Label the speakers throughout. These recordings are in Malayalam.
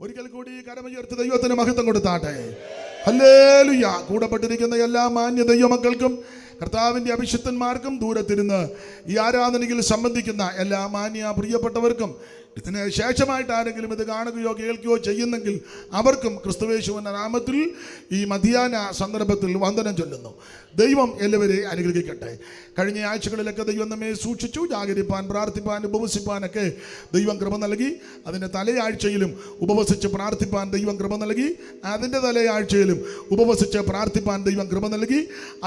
Speaker 1: ഒരിക്കൽ കൂടി കരമുയർത്തി ദൈവത്തിന് മഹത്വം കൊടുത്താട്ടെ. ഹല്ലേലൂയ. കൂടപ്പെട്ടിരിക്കുന്ന എല്ലാ മാന്യ ദൈവമക്കൾക്കും കർത്താവിൻ്റെ അഭിഷിക്തന്മാർക്കും ദൂരത്തിരുന്ന് ഈ ആരാധനയിൽ സംബന്ധിക്കുന്ന എല്ലാ മാന്യ പ്രിയപ്പെട്ടവർക്കും ഇതിന് ശേഷമായിട്ട് ആരെങ്കിലും ഇത് കാണുകയോ കേൾക്കുകയോ ചെയ്യുന്നെങ്കിൽ അവർക്കും ക്രിസ്തുയേശുവിന്റെ നാമത്തിൽ ഈ മധ്യാഹ്ന സന്ദർഭത്തിൽ വന്ദനം ചൊല്ലുന്നു. ദൈവം എല്ലാവരെയും അനുഗ്രഹിക്കട്ടെ. കഴിഞ്ഞ ആഴ്ചകളിലൊക്കെ ദൈവം നമ്മെ സൂക്ഷിച്ചു. ജാഗരിപ്പാൻ, പ്രാർത്ഥിപ്പാൻ, ഉപവസിപ്പാനൊക്കെ ദൈവം കൃപ നൽകി. അതിൻ്റെ തലയാഴ്ചയിലും ഉപവസിച്ച് പ്രാർത്ഥിപ്പാൻ ദൈവം കൃപ നൽകി. അതിൻ്റെ തലയാഴ്ചയിലും ഉപവസിച്ച് പ്രാർത്ഥിപ്പാൻ ദൈവം കൃപ നൽകി.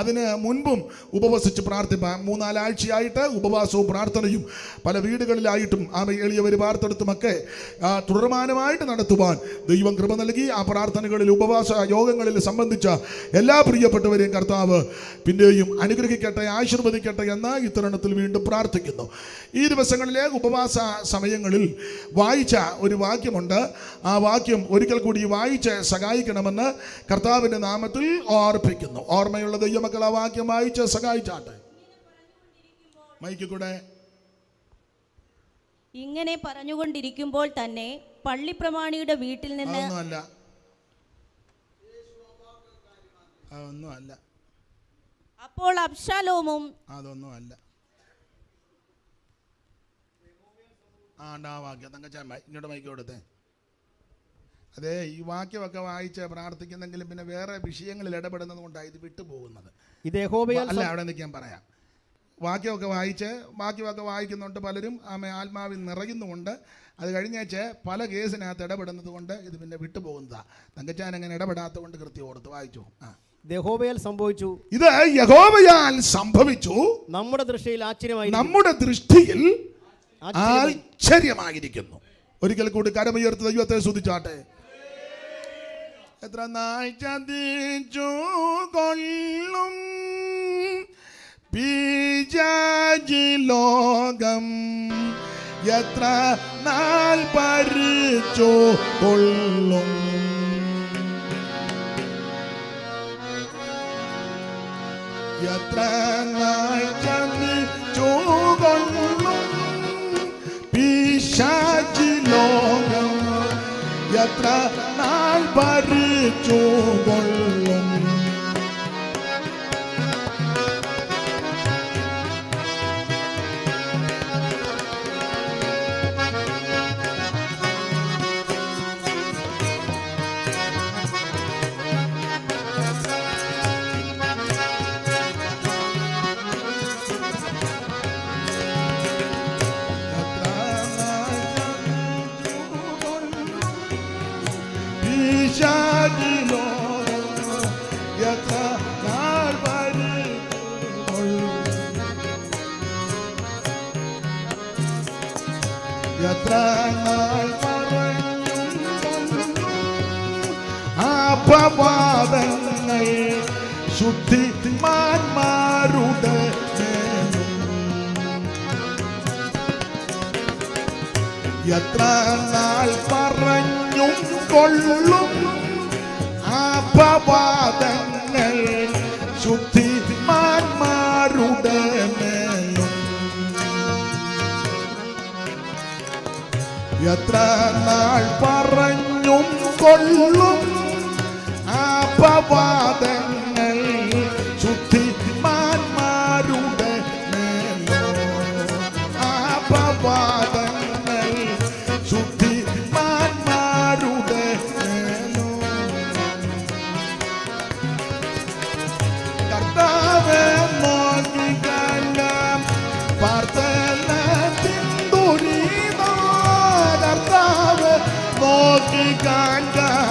Speaker 1: അതിന് മുൻപും ഉപവസിച്ച് പ്രാർത്ഥിപ്പാൻ 3-4 ആഴ്ചയായിട്ട് ഉപവാസവും പ്രാർത്ഥനയും പല വീടുകളിലായിട്ടും എളിയവർ വാർത്തെടുത്തുമൊക്കെ തുടർമാനമായിട്ട് നടത്തുവാൻ ദൈവം കൃപ നൽകി. ആ പ്രാർത്ഥനകളിൽ, ഉപവാസ യോഗങ്ങളിൽ സംബന്ധിച്ച എല്ലാ പ്രിയപ്പെട്ടവരെയും കർത്താവ് പിന്നെയും അനുഗ്രഹിക്കട്ടെ, ആശീർവദിക്കട്ടെ എന്ന് ഈ തരുണത്തിൽ വീണ്ടും പ്രാർത്ഥിക്കുന്നു. ഈ ദിവസങ്ങളിലെ ഉപവാസ സമയങ്ങളിൽ വായിച്ച ഒരു വാക്യമുണ്ട്. ആ വാക്യം ഒരിക്കൽ കൂടി വായിച്ച് സഹായിക്കണമെന്ന് കർത്താവിൻ്റെ നാമത്തിൽ ഓർപ്പിക്കുന്നു. ഓർമ്മയുള്ള ദൈവമക്കൾ ആ വാക്യം വായിച്ച് സഹായിച്ചാട്ടെ. മൈക്ക് കൂടെ.
Speaker 2: ഇങ്ങനെ പറഞ്ഞുകൊണ്ടിരിക്കുമ്പോൾ തന്നെ പള്ളിപ്രമാണിയുടെ വീട്ടിൽ നിന്ന്
Speaker 1: ഒന്നുമല്ല.
Speaker 2: അപ്പോൾ അബ്ശാലോമും
Speaker 1: അതൊന്നുമല്ല. വാക്യം ഇങ്ങോട്ട് മൈക്ക് കൊടുത്തേ. അതെ, ഈ വാക്യമൊക്കെ വായിച്ച് പ്രാർത്ഥിക്കുന്നെങ്കിലും പിന്നെ വേറെ വിഷയങ്ങളിൽ ഇടപെടുന്നത് കൊണ്ടാണ് ഇത് വിട്ടുപോകുന്നത്. അല്ല, അവിടെ നിൽക്കാൻ പറയാം. വാക്യമൊക്കെ വായിക്കുന്നുണ്ട് പലരും. ആത്മാവിൽ നിറയുന്നുമുണ്ട്. അത് കഴിഞ്ഞേച്ച് പല കേസിനകത്ത് ഇടപെടുന്നത് കൊണ്ട് ഇത് പിന്നെ വിട്ടുപോകുന്നതാണ്. തങ്കച്ചാൻ അങ്ങനെ ഇടപെടാത്ത കൊണ്ട് കൃത്യം ഓർത്ത് വായിച്ചു.
Speaker 3: യഹോവയാൽ സംഭവിച്ചു.
Speaker 1: ഇത് യഹോവയാൽ സംഭവിച്ചു.
Speaker 3: നമ്മുടെ ദൃഷ്ടിയിൽ
Speaker 1: ആശ്ചര്യമായിരിക്കുന്നു. ഒരിക്കൽ കൂടി കരമുയർത്തി ദൈവത്തെ സ്തുതിച്ചാട്ടെ. എത്ര നാൾ ചതിച്ചു കൊള്ളും പിശാചി ലോകം, എത്ര നാൾ ഭരിച്ചു കൊള്ളും. എത്ര നാൾ ചതിച്ചു കൊള്ളും പിശാചി ലോകം, എത്ര നാൾ ഭരിച്ചു കൊള്ളും. എത്ര നാൾ അപവാദങ്ങൾ ശുദ്ധിമാന്മാരുടെ എത്ര നാൾ പറഞ്ഞും കൊള്ളും അപവാദങ്ങൾ ശുദ്ധിമാന്മാരുടെ മേലും. എത്ര നാൾ പറഞ്ഞും കൊള്ളും അപവാദങ്ങൾ ശുദ്ധിമാന്മാരുടെ മേലും. അപവാദങ്ങൾ ശുദ്ധിമാന്മാരുടെ മേലും. കർത്താവേ നോക്കിക്കാലം പ്രാർത്ഥനത്തിൻ ദുരിതം. കർത്താവ് നോക്കിക്കാലം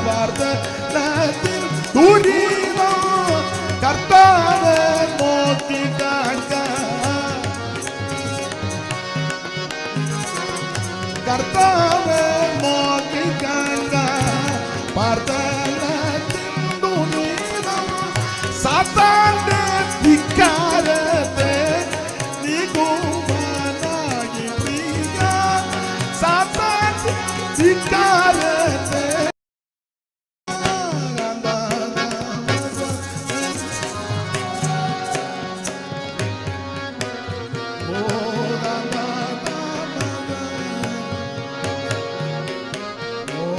Speaker 1: പ്രാർത്ഥനത്തിൻ ദുരിതം. കർത്താവ് നോക്കിക്കാലം, കർത്താവ് നോക്കിക്കാലം പ്രാർത്ഥനത്തിൻ ദുരിതം. സാത്താന്റെ ധിക്കാരത്തെ നീക്കുവാനായി പ്രിയ, സാത്താന്റെ ധിക്കാരത്തെ ഓ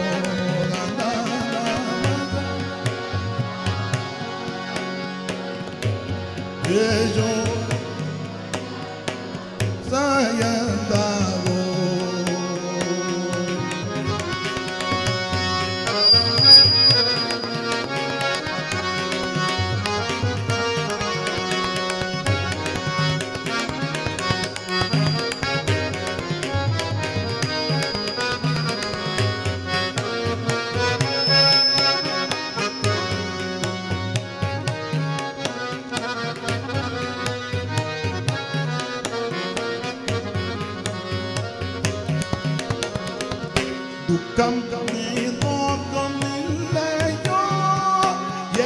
Speaker 1: യേശു സായന്താവോ. ദുഃഖം നീ നോക്കുന്നില്ലയോ,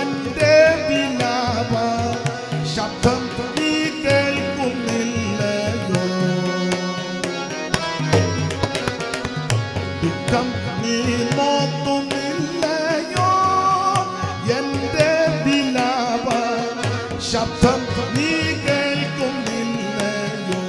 Speaker 1: എന്റെ വിലാപ ശബ്ദം നീ കേൾക്കുന്നില്ലയോ. ദുഃഖം നീ നോക്കുന്നില്ലയോ, എന്റെ വിലാപ ശബ്ദം നീ കേൾക്കുന്നില്ലയോ.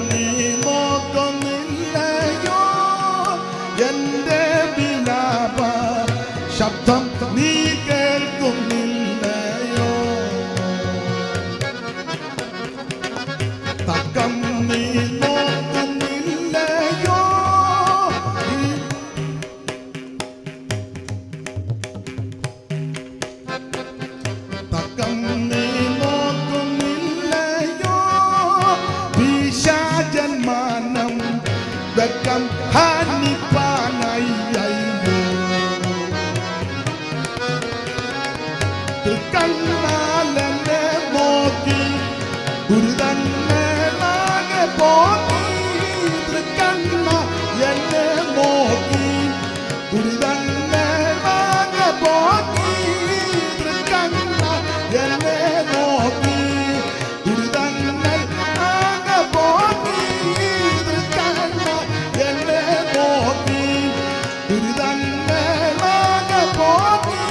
Speaker 1: നീ നോക്കുന്നില്ലയോ, എന്റെ വിലാപ ശബ്ദം നീ കേൾക്കുന്നില്ലയോ. തക്കം നീ നോക്കുന്നില്ലയോ, തക്കം നീ നോക്കുന്നില്ലയോ. ജന്മാനം വെക്കം ഹാനിപ്പാനയ്യോ. തൃക്കണ്ണാലെന്നെ നോക്കി ദുരിതങ്ങളാകെ പോക്കി. തൃക്കണ്ണ എന്നെ നോക്കി ദുരിതങ്ങളാകെ പോക്കി. തൃക്കണ്ണ എന്നെ നോക്കി ദുരിതങ്ങൾ ആകെ പോക്കി. തൃക്കണ്ണ എന്നെ നോക്കി ദുരിതങ്ങളാകെ പോക്കി.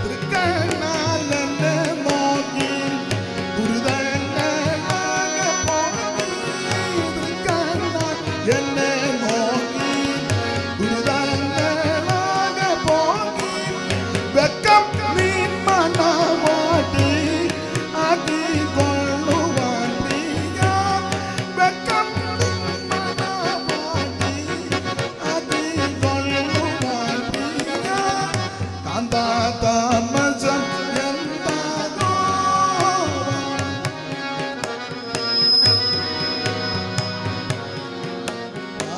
Speaker 1: തൃക്കണ്ണാലെന്നെ നോക്കി ദുരിതങ്ങളാകെ പോക്കി. തൃക്കണ്ണ എന്നെ നോക്കി ദുരിതങ്ങളാകെ പോക്കി. വെക്കം നീ മണവാട്ടി ആക്കിക്കൊള്ളുവാൻ പ്രിയ. വെക്കം നീ മണവാട്ടി ആക്കിക്കൊള്ളുവാൻ പ്രിയ. കാന്താതാമസം എന്താകോ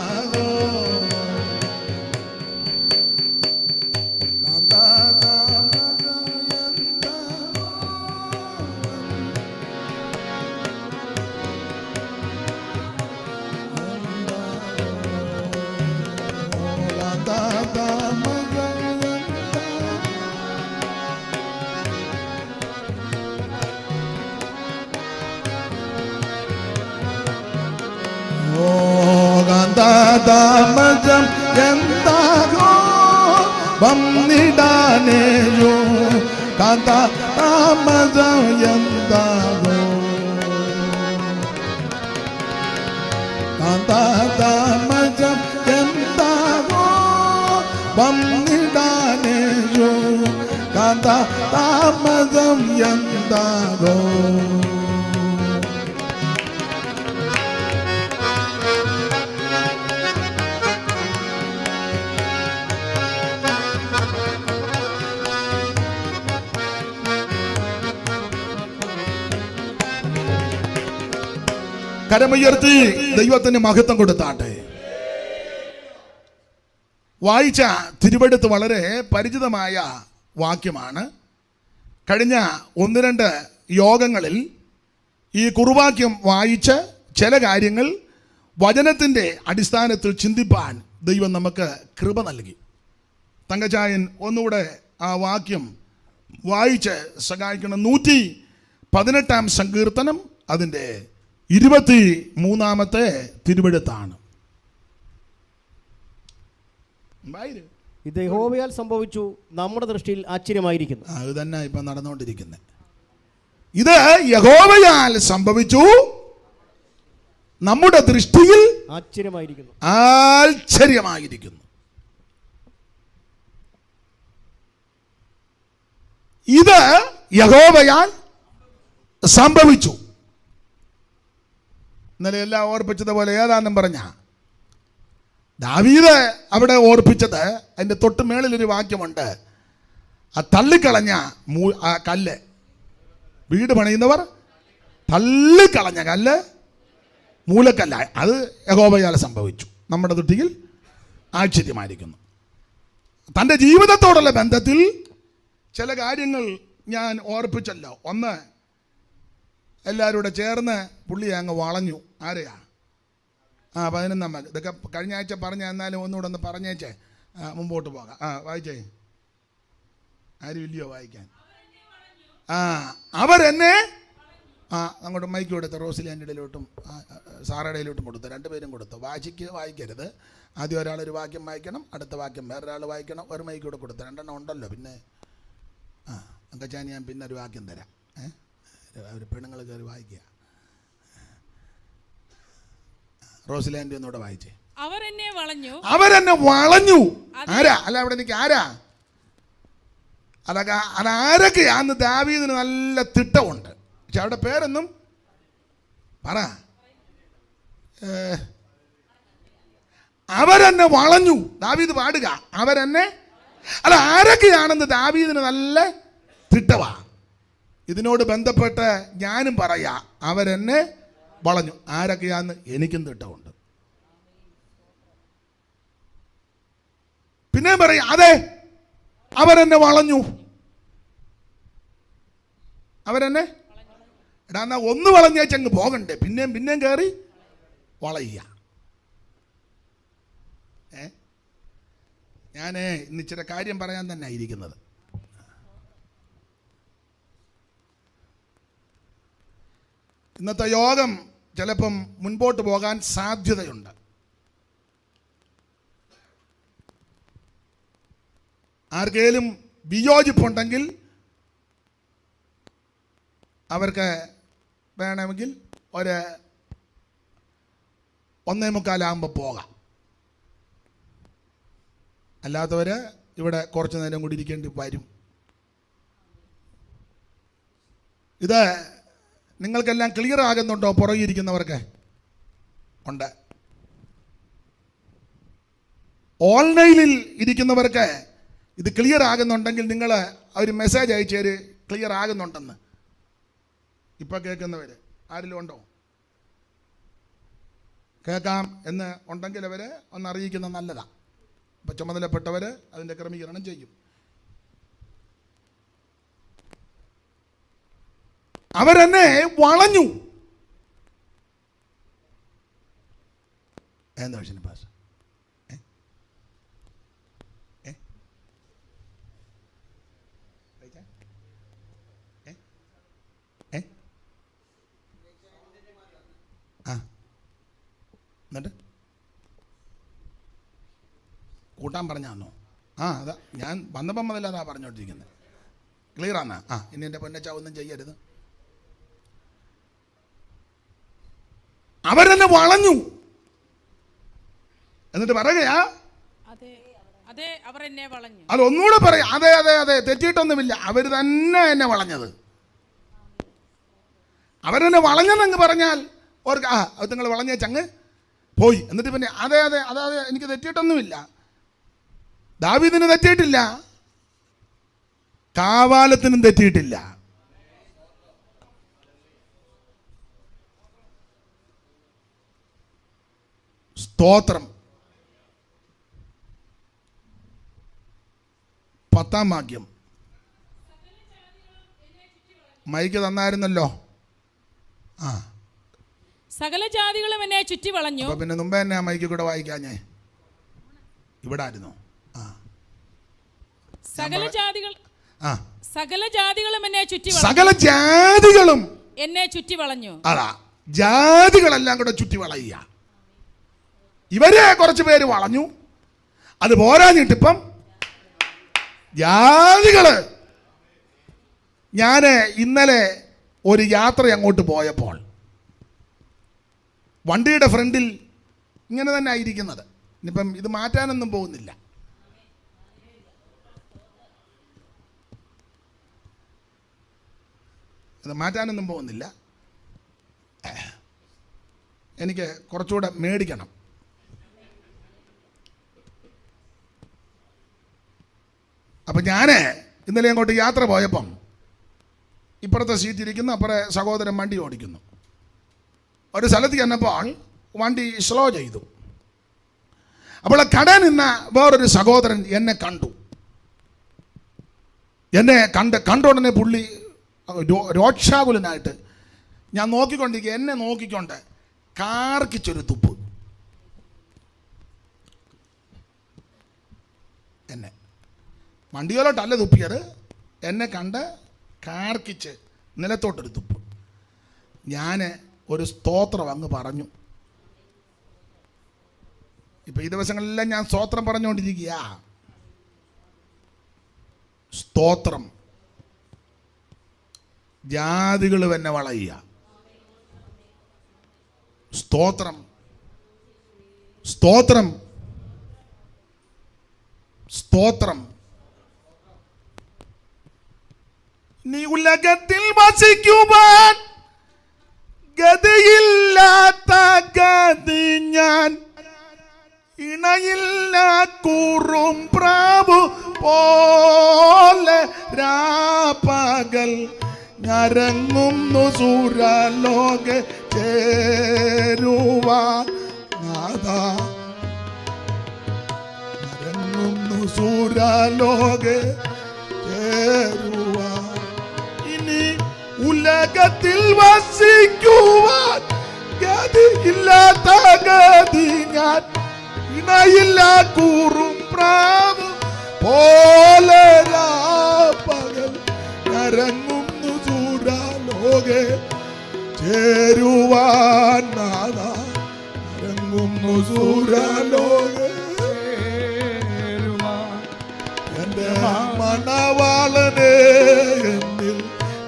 Speaker 1: ആകോ. കാന്താതാമസം എന്താകോ. കാന്താതാമസം ഓ കാന്താതാമസം എന്താകോ വന്നിടാനേയോ. കാന്താതാമസം എന്താകോ. കാന്താതാമസം എന്താകോ വന്നിടാനേയോ. കാന്താതാമസം എന്താകോ. കരമുയർത്തി ദൈവത്തിന് മഹത്വം കൊടുത്താട്ടെ. വായിച്ച തിരുവെടുത്ത് വളരെ പരിചിതമായ വാക്യമാണ്. കഴിഞ്ഞ 1-2 യോഗങ്ങളിൽ ഈ കുറുവാക്യം വായിച്ച് ചില കാര്യങ്ങൾ വചനത്തിൻ്റെ അടിസ്ഥാനത്തിൽ ചിന്തിപ്പാൻ ദൈവം നമുക്ക് കൃപ നൽകി. തങ്കച്ചായൻ ഒന്നുകൂടെ ആ വാക്യം വായിച്ച് സഹായിക്കണം. 118 സങ്കീർത്തനം അതിൻ്റെ 23 തിരുവെഴുത്താണ്.
Speaker 3: ഇത് യഹോവയാൽ സംഭവിച്ചു, നമ്മുടെ ദൃഷ്ടിയിൽ ആശ്ചര്യമായിരിക്കുന്നു.
Speaker 1: അത് തന്നെ ഇപ്പം നടന്നുകൊണ്ടിരിക്കുന്നത്. ഇത് യഹോവയാൽ സംഭവിച്ചു, നമ്മുടെ ദൃഷ്ടിയിൽ
Speaker 3: ആശ്ചര്യമായിരിക്കുന്നു.
Speaker 1: ആശ്ചര്യമായിരിക്കുന്നു. ഇത് യഹോവയാൽ സംഭവിച്ചു. ഇന്നലെ എല്ലാം ഓർപ്പിച്ചതുപോലെ ഏതാണെന്നും പറഞ്ഞ ദാവീദ് അവിടെ ഓർപ്പിച്ചത് അതിൻ്റെ തൊട്ട് മേളിലൊരു വാക്യമുണ്ട്. ആ തള്ളിക്കളഞ്ഞ ആ കല്ല്, വീട് പണിയുന്നവർ തള്ളിക്കളഞ്ഞ കല്ല് മൂലക്കല്ല. അത് യഹോവയാൽ സംഭവിച്ചു, നമ്മുടെ ദൃഷ്ടിയിൽ ആശ്ചര്യമായിരിക്കുന്നു. തൻ്റെ ജീവിതത്തോടുള്ള ബന്ധത്തിൽ ചില കാര്യങ്ങൾ ഞാൻ ഓർപ്പിച്ചല്ലോ. ഒന്ന്, എല്ലാവരും കൂടെ ചേർന്ന് പുള്ളിയെ അങ്ങ് വളഞ്ഞു. ആരെയാ? 11 ഇതൊക്കെ കഴിഞ്ഞ ആഴ്ച പറഞ്ഞ, എന്നാലും ഒന്നുകൂടെ ഒന്ന് പറഞ്ഞേച്ചേ മുമ്പോട്ട് പോകാം. വായിച്ചേ. ആരും ഇല്ലയോ വായിക്കാൻ? അവരെന്നെ അങ്ങോട്ട് മൈക്ക് കൊടുത്ത റോസിലിൻ്റെ ഇടയിലോട്ടും സാറയുടെ ഇടയിലോട്ടും കൊടുത്തു. 2 പേരും കൊടുത്തു. വായിക്കരുത്. ആദ്യം ഒരാളൊരു വാക്യം വായിക്കണം, അടുത്ത വാക്യം വേറൊരാൾ വായിക്കണം. ഒരു മൈക്ക് കൂടെ കൊടുത്തു. 2 എണ്ണം ഉണ്ടല്ലോ. പിന്നെ അങ്കച്ചാൻ ഞാൻ പിന്നെ ഒരു വാക്യം തരാം. അവർ പെണ്ണുങ്ങൾ കയറി വായിക്കുക. റോസിലാൻഡ് ഒന്നുകൂടെ വായിച്ചേ. അവരെന്നെ വളഞ്ഞു. ആരാ? അല്ല, അവിടെ എനിക്ക് ആരാ? അതാരൊക്കെയാന്ന് ദാവീദിന് നല്ല തിട്ടമുണ്ട്. പക്ഷെ അവിടെ പേരൊന്നും പറ. അവരെന്നെ വളഞ്ഞു. ദാവീദ് പാടുക അവരെന്നെ. അല്ല, ആരൊക്കെയാണെന്ന് ദാവീദിന് നല്ല തിട്ടവാ. ഇതിനോട് ബന്ധപ്പെട്ട് ഞാനും പറയാ, അവരെന്നെ വളഞ്ഞു. ആരൊക്കെയാന്ന് എനിക്കും തിട്ടമുണ്ട്. പിന്നെയും പറയാം, അതെ അവരെന്നെ വളഞ്ഞു. അവരെന്നെ എടാ, എന്നാ ഒന്ന് വളഞ്ഞേച്ചങ്ങ് പോകണ്ടേ? പിന്നെയും കയറി വളയുക. ഞാൻ ഇന്ന് ഇച്ചിരി കാര്യം പറയാൻ തന്നെ ഇരിക്കുന്നത്. ഇന്നത്തെ യോഗം ചിലപ്പം മുൻപോട്ട് പോകാൻ സാധ്യതയുണ്ട്. ആർക്കെങ്കിലും വിയോജിപ്പുണ്ടെങ്കിൽ അവർക്ക് വേണമെങ്കിൽ 1:45 പോകാം. അല്ലാത്തവർ ഇവിടെ കുറച്ച് നേരം കൂടി ഇരിക്കേണ്ടി വരും. ഇത് നിങ്ങൾക്കെല്ലാം ക്ലിയർ ആകുന്നുണ്ടോ? പുറകെ ഇരിക്കുന്നവർക്ക് ഉണ്ട്. ഓൺലൈനിൽ ഇരിക്കുന്നവർക്ക് ഇത് ക്ലിയർ ആകുന്നുണ്ടെങ്കിൽ നിങ്ങൾ ഒരു മെസ്സേജ് അയച്ചേര്, ക്ലിയർ ആകുന്നുണ്ടെന്ന്. ഇപ്പം കേൾക്കുന്നവർ ആരെങ്കിലും ഉണ്ടോ? കേൾക്കാം എന്ന് ഉണ്ടെങ്കിൽ അവർ ഒന്ന് അറിയിക്കുന്നത് നല്ലതാണ്. അപ്പം ചുമതലപ്പെട്ടവർ അതിൻ്റെ ക്രമീകരണം ചെയ്യും. അവരെന്നെ വളഞ്ഞു. എന്താ വിഷയം പാസ്? എന്നിട്ട് കൂട്ടാൻ പറഞ്ഞാന്നോ? അതാ ഞാൻ വന്നപ്പം മുതൽ അതാ പറഞ്ഞോണ്ടിരിക്കുന്നത്. ക്ലിയർ ആണോ? ഇനി എൻ്റെ പൊന്നച്ച ഒന്നും ചെയ്യരുത്. അവരെന്നെ വളഞ്ഞു. എന്നിട്ട് പറയുകയാ, അത് ഒന്നുകൂടെ പറയാം. അതെ തെറ്റിയിട്ടൊന്നുമില്ല. അവർ തന്നെ എന്നെ വളഞ്ഞത്. അവരെന്നെ വളഞ്ഞെന്നങ്ങ് പറഞ്ഞാൽ ഓർക്ക് അത് നിങ്ങൾ വളഞ്ഞേച്ചങ്ങ് പോയി. എന്നിട്ട് പിന്നെ അതെ എനിക്ക് തെറ്റിയിട്ടൊന്നുമില്ല. ദാവീദിന് തെറ്റിയിട്ടില്ല, കാവാലത്തിനും തെറ്റിയിട്ടില്ല. സ്തോത്രം. 10-ാം വാക്യം മൈക്ക് തന്നായിരുന്നല്ലോ.
Speaker 4: സകല ജാതികളും എന്നെ ചുറ്റി വളഞ്ഞു.
Speaker 1: പിന്നെ മുമ്പേ എന്നെ ആ മൈക്ക് കൂടെ വായിക്കാഞ്ഞേ. ഇവിടെ ആയിരുന്നു.
Speaker 4: സകല ജാതികൾ സകല ജാതികളും എന്നെ ചുറ്റി
Speaker 1: സകല ജാതികളും
Speaker 4: എന്നെ ചുറ്റി വളഞ്ഞു.
Speaker 1: അതാ, ജാതികളെല്ലാം കൂടെ ചുറ്റി വളയുക. ഇവരെ കുറച്ച് പേര് വളഞ്ഞു, അത് പോരാഞ്ഞിട്ടിപ്പം ജാതികള്. ഞാൻ ഇന്നലെ ഒരു യാത്ര അങ്ങോട്ട് പോയപ്പോൾ വണ്ടിയുടെ ഫ്രണ്ടിൽ ഇങ്ങനെ തന്നെ ആയിരിക്കുന്നത്. ഇനിയിപ്പം ഇത് മാറ്റാനൊന്നും പോകുന്നില്ല. ഇത് മാറ്റാനൊന്നും പോകുന്നില്ല. എനിക്ക് കുറച്ചുകൂടെ മേടിക്കണം. അപ്പം ഞാൻ ഇന്നലെ അങ്ങോട്ട് യാത്ര പോയപ്പം ഇപ്പുറത്തെ സീറ്റിരിക്കുന്നു, അപ്പുറത്തെ സഹോദരൻ വണ്ടി ഓടിക്കുന്നു. ഒരു സ്ഥലത്ത് ചെന്നപ്പോൾ വണ്ടി സ്ലോ ചെയ്തു. അപ്പോൾ കടയിൽ നിന്ന വേറൊരു സഹോദരൻ എന്നെ കണ്ടു. എന്നെ കണ്ട ഉടനെ പുള്ളി രോക്ഷാകുലനായിട്ട് ഞാൻ നോക്കിക്കൊണ്ടിരിക്കുക. എന്നെ നോക്കിക്കൊണ്ട് കാർക്കിച്ചൊരു തുപ്പ്. എന്നെ വണ്ടിയോലോട്ടല്ല തുപ്പിയത്, എന്നെ കണ്ട് കാർക്കിച്ച് നിലത്തോട്ടൊരു തുപ്പ്. ഞാൻ ഒരു സ്തോത്രം അങ്ങ് പറഞ്ഞു. ഇപ്പം ഈ ദിവസങ്ങളെല്ലാം ഞാൻ സ്തോത്രം പറഞ്ഞുകൊണ്ടിരിക്കുക. സ്തോത്രം. ജാതികൾ തന്നെ വളയുക. സ്തോത്രം, സ്തോത്രം, സ്തോത്രം. നീ ഉലകത്തിൽ വസിക്കുവാൻ ഗതിയില്ലാത്ത ഗതി ഞാൻ, ഇണയില്ല കൂറും പ്രാവു പോലെ രാപ്പകൽ ഞരങ്ങുന്നു സൂര്യലോക ചേരുവാൻ നാദാ, ഞരങ്ങുന്നു സൂര്യലോക ചേരുവാൻ. ഇനി ഉലകത്തിൽ വസിക്കുവാൻ ഗതി ഇല്ലാത്ത ഗതി ഞാൻ, ഇണയില്ല കൂറും പ്രാവ് പോലെ രാപ്പകൽ ഞരങ്ങുന്നു സൂര്യലോകെ ചേരുവാൻ നാദാ, ഞരങ്ങുന്നു സൂര്യലോകെ ചേരുവാൻ. എന്റെ മണവാളനെ എന്നിൽ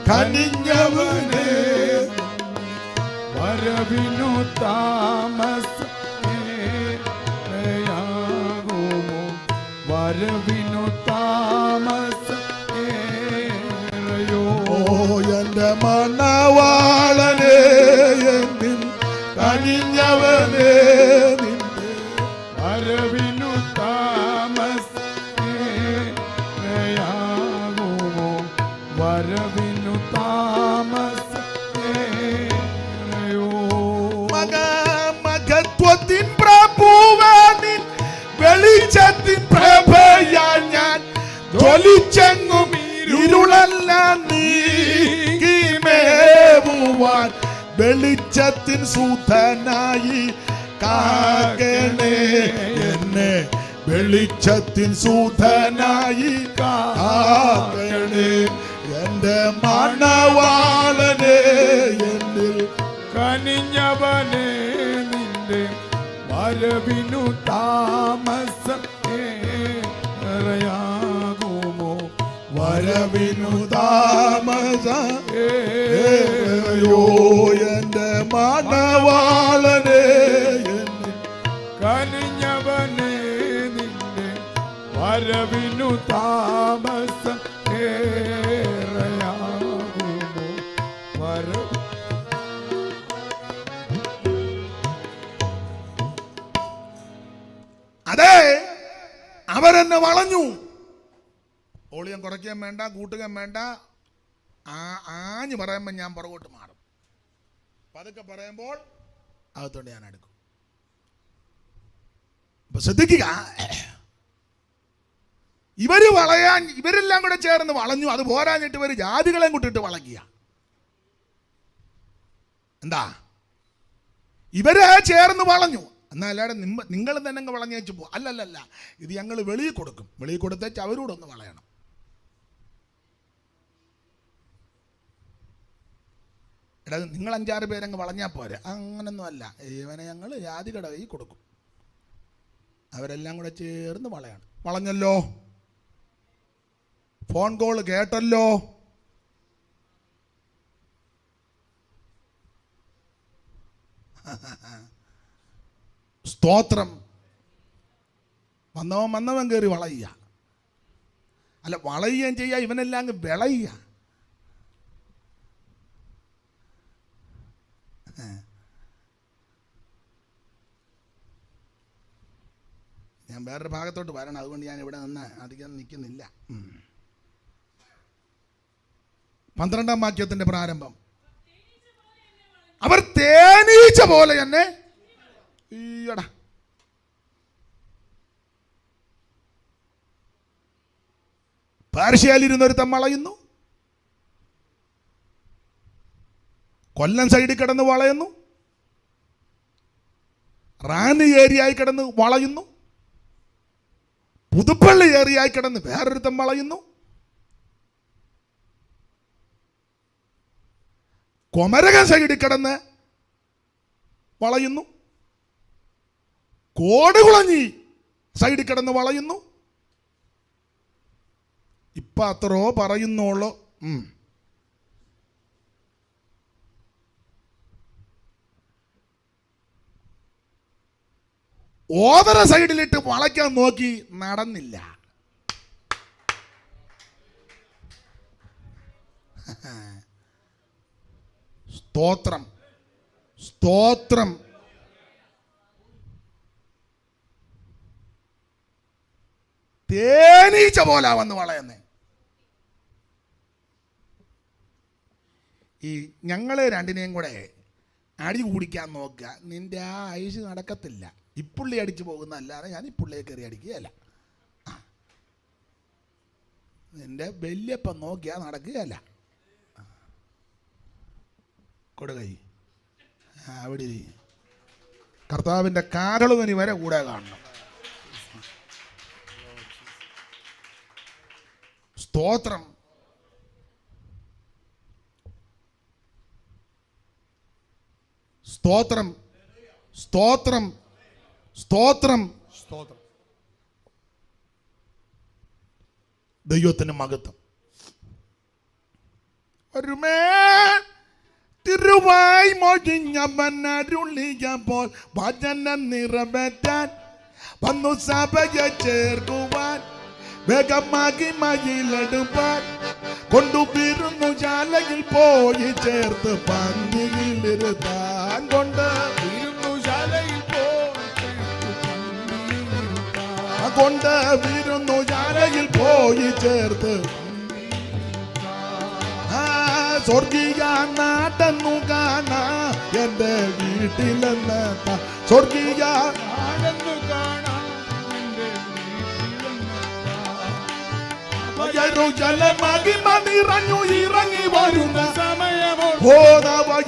Speaker 1: കനിഞ്ഞവനെ,
Speaker 5: വരവിനു താമസമോ, വരവിനു താമസമേറയോ.
Speaker 1: ഓ എന്റെ മണവാളനെ എന്നിൽ കനിഞ്ഞവനെ, നിന്റെ
Speaker 5: വരവിനു താമസമേറയാകുമോ, വരവിനു താമസമേറയോ.
Speaker 1: മകത്വത്തിൻ പ്രഭുവാനിൻ വെളിച്ചത്തിൻ പ്രഭയാൽ ഞാൻ ജ്വലിച്ചെങ്ങും ഇരുളെല്ലാം നീക്കിമേവുവാൻ വെളിച്ചത്തിൻ സൂതനായി കാക്കണേ എന്നെ, വെളിച്ചത്തിൻ സൂതനായി കാക്കണേ. എന്റെ മണവാളനെ എന്നിൽ
Speaker 5: കനിഞ്ഞവനെ, നിന്റെ വരവിനു താമസമേറയാകുമോ,
Speaker 1: വരവിനു താമസമേറയോ. എന്റെ മണവാളനെ എന്നിൽ
Speaker 5: കനിഞ്ഞവനെ, നിന്റെ വരവിനു താമസമേറയാകുമോ,
Speaker 1: അതെ, അവരെന്നെ വളഞ്ഞു. ഓളിയം കുറയ്ക്കാൻ വേണ്ട, കൂട്ടുകയും വേണ്ട. ആഞ്ഞു പറയുമ്പോൾ ഞാൻ പുറകോട്ട് മാറും, പതുക്കെ പറയുമ്പോൾ അകത്തോണ്ട് ഞാൻ എടുക്കും. അപ്പൊ ശ്രദ്ധിക്കുക, ഇവര് വളയാൻ, ഇവരെല്ലാം കൂടെ ചേർന്ന് വളഞ്ഞു. അത് പോരാഞ്ഞിട്ട് ഇവര് ജാതികളെ കൂട്ടിട്ട് വളയ്ക്കുക. എന്താ, ഇവര് ചേർന്ന് വളഞ്ഞു. എന്നാൽ അല്ലാതെ നിങ്ങൾ തന്നെ അങ്ങ് വളഞ്ഞേച്ച് പോകും. അല്ലല്ല, ഇത് ഞങ്ങൾ വെളിയിൽ കൊടുക്കും. വെളിയിൽ കൊടുത്തേച്ച് അവരോടൊന്ന് വളയണം. എടാ നിങ്ങൾ 5-6 പേരങ്ങ് വളഞ്ഞാൽ പോരെ. അങ്ങനൊന്നും അല്ല. ഇവനെ ഞങ്ങൾ ജാതികട കൈ കൊടുക്കും. അവരെല്ലാം കൂടെ ചേർന്ന് വളയാണ്. വളഞ്ഞല്ലോ, ഫോൺ കോൾ കേട്ടല്ലോ. സ്തോത്രം. വന്നവൻ കയറി വളയുക. അല്ല, വളയുകയും ചെയ്യുക, ഇവനെല്ലാം അങ്ങ് വിളയുക. ഞാൻ വേറൊരു ഭാഗത്തോട്ട് വരണം, അതുകൊണ്ട് ഞാൻ ഇവിടെ നിന്ന് അധികം നിൽക്കുന്നില്ല. 12-ാം വാക്യത്തിന്റെ പ്രാരംഭം. അവർ തേനീച്ച പോലെ തന്നെ. ഈയടാ, പേർഷ്യയിലിരുന്നൊരുത്തൻ വളയുന്നു, കൊല്ലം സൈഡിൽ കിടന്ന് വളയുന്നു, റാന്നി ഏരിയയായി കിടന്ന് വളയുന്നു, പുതുപ്പള്ളി ഏരിയയായി കിടന്ന് വേറൊരുത്തൻ വളയുന്നു, കൊമരകം സൈഡിൽ കിടന്ന് വളയുന്നു, കോടുകുളഞ്ഞി സൈഡിൽ കിടന്ന് വളയുന്നു. ഇപ്പൊ അത്രയോ പറയുന്നോളൂ. ഓതറ സൈഡിലിട്ട് വളയ്ക്കാൻ നോക്കി, നടന്നില്ല. സ്തോത്രം, സ്തോത്രം. തേനീച്ച പോലാ വന്ന് വളയുന്നേ. ഈ ഞങ്ങളെ രണ്ടിനെയും കൂടെ അടി കൂടിക്കാൻ നോക്കുക, നിന്റെ ആ ഐസ് നടക്കത്തില്ല. ഇപ്പുള്ളി അടിച്ചു പോകുന്നതല്ലാതെ ഞാൻ ഇപ്പുള്ളിയെ കയറി അടിക്കുകയല്ല. നിന്റെ വല്യപ്പം നോക്കിയാൽ നടക്കുകയല്ല. കൊടുകൈ അവിടെ കർത്താവിൻ്റെ കാകളുവനി വരെ കൂടെ കാണണം. സ്തോത്രം. സ്തോത്രം, സ്തോത്രം, സ്തോത്രം, സ്തോത്രം. ദൈവത്തിന് മഹത്വം. ഒരുമേ തിരുവായി മൊഴിഞ്ഞവൻ അരുളിയപ്പോൾ വചനം നിറവേറ്റാൻ വന്നു സഭയെ ചേർക്കുവാൻ, വേഗമാക്കി മയിലെടുപ്പാൻ കൊണ്ടുപിരുന്നു ശാലയിൽ പോയി ചേർത്ത് പന്തിയിലിരുത്താൻ. കൊണ്ടുപിരുന്നു ശാലയിൽ പോയി ചേർത്ത് സ്വർഗീയ നാടെന്നു കാണാ എന്റെ വീട്ടിലെന്ന്. സ്വർഗീയ നാടെന്നു കാണാ യെരൂശലേമഹിമ നിറഞ്ഞു ഇറങ്ങി വരുന്ന സമയമോ.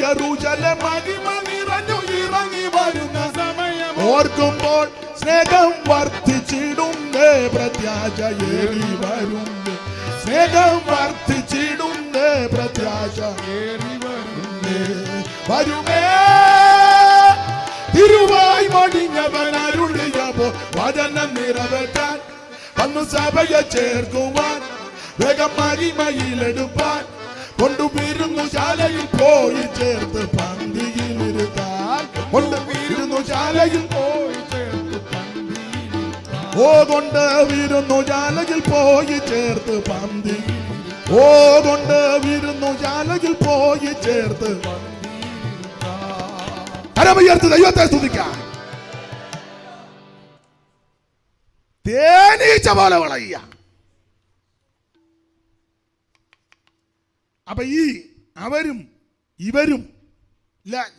Speaker 1: യെരൂശലേമഹിമ നിറഞ്ഞു ഇറങ്ങി വരുന്ന സമയം ഓർക്കുമ്പോൾ സ്നേഹം വർദ്ധിച്ചിടുന്നേ, പ്രത്യാശ ഏറി വരുന്നേ. സ്നേഹം വർദ്ധിച്ചിടുന്നേ, പ്രത്യാശ ഏറി വരുന്നേ. വരുമേ തിരുവായി മൊഴിഞ്ഞവൻ അരുളിയപ്പോൾ വചനം നിറവേറ്റാൻ വന്നു സഭയെ ചേർക്കുവാൻ, വേഗം മഹിമയിലെടുപ്പാൻ കൊണ്ടുപിരുന്നു ശാലയിൽ പോയി ചേർത്ത് പന്തിയിലിരുത്താൻ. കൊണ്ടുപിരുന്നു ശാലയിൽ പോയി ചേർത്ത് പന്തിയിലിരുത്താൻ. കൊണ്ടുപിരുന്നു ശാലയിൽ പോയി ചേർത്ത് പന്തി. കൊണ്ടുപിരുന്നു ശാലയിൽ പോയി ചേർത്ത് കരമുയർത്തി ദൈവത്തെ സ്തുതിക്കാം. തേനീച്ച പോലെ വളയുക. അപ്പൊ ഈ അവരും ഇവരും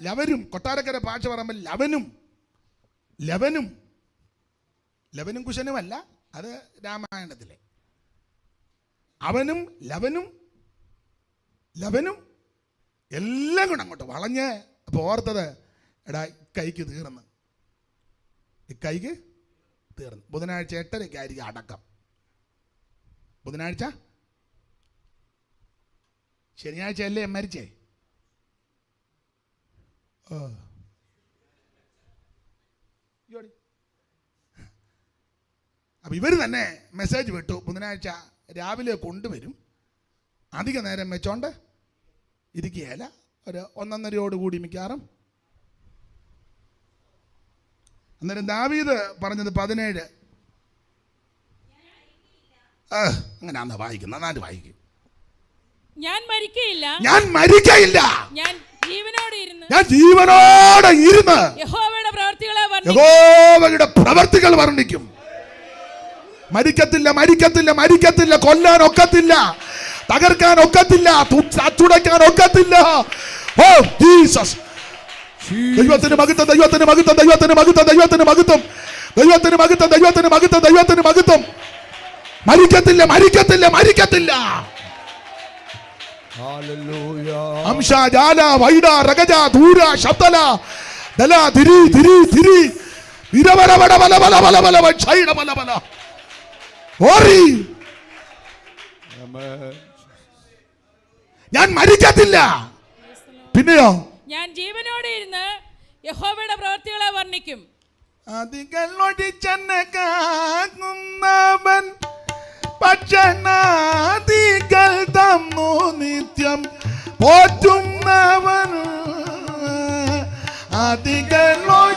Speaker 1: ലവനും, കൊട്ടാരക്കര ഭാഷ പറയുമ്പോൾ ലവനും കുശനുമല്ല, അത് രാമായണത്തിലെ. അവനും ലവനും എല്ലാം കൂടെ അങ്ങോട്ട് വളഞ്ഞ്. അപ്പൊ ഓർത്തത്, എടാ കൈക്ക് തീർന്നു. ബുധനാഴ്ച 8:30 അടക്കം. ബുധനാഴ്ച, ശനിയാഴ്ച അല്ലേ മരിച്ചേ? അപ്പൊ ഇവർ തന്നെ മെസ്സേജ് വിട്ടു, ബുധനാഴ്ച രാവിലെ കൊണ്ടുവരും, അധിക നേരം വെച്ചോണ്ട് ഇരിക്കുകയല്ല, ഒരു 1:30 മിക്കാറും. അന്നേരം ദാവീദ് പറഞ്ഞത് 17. അങ്ങനെയാന്ന് വായിക്കുന്നത്, നന്നായിട്ട് വായിക്കും.
Speaker 4: ഞാൻ മരിക്കയില്ല,
Speaker 1: ഞാൻ മരിക്കയില്ല,
Speaker 4: ഞാൻ ജീവനോടെ ഇരുന്ന് യഹോവയുടെ
Speaker 1: പ്രവർത്തികൾ വർണ്ണിക്കും. മരിക്കത്തില്ല, മരിക്കത്തില്ല, മരിക്കത്തില്ല, കൊല്ലാൻ ഒക്കത്തില്ല, തകർക്കാൻ ഒക്കത്തില്ല, അച്ചുടയ്ക്കാൻ ഒക്കത്തില്ല. ഓ ജീസസ്, ദൈവത്തിന് മഹത്വം, ദൈവത്തിന് മഹത്വം, ദൈവത്തിന് മഹത്വം, ദൈവത്തിന് മഹത്വം, ദൈവത്തിന് മഹത്വം, ദൈവത്തിന് മഹത്വം, ദൈവത്തിന് മഹത്വം. മരിക്കത്തില്ല, മരിക്കത്തില്ല, മരിക്കത്തില്ല. അംശ ജാല വൈഡ രഗജ ധൂര ശബ്ദല ദല ധിരി ധിരി ധിരി വിരവല വല വല വല വല വല ഛൈഡ വല വല ഓറി. ഞാൻ മരിക്കത്തില്ല. പിന്നെയോ, ഞാൻ ജീവനോടെ ഇരുന്ന് യഹോവയുടെ പ്രവൃത്തികളെ വർണ്ണിക്കും. അതികളൊടിച്ചെന്നവൻ പക്ഷനാദികൾ തന്നു നിത്യം പോറ്റുന്നവൻ. അതികളൊടി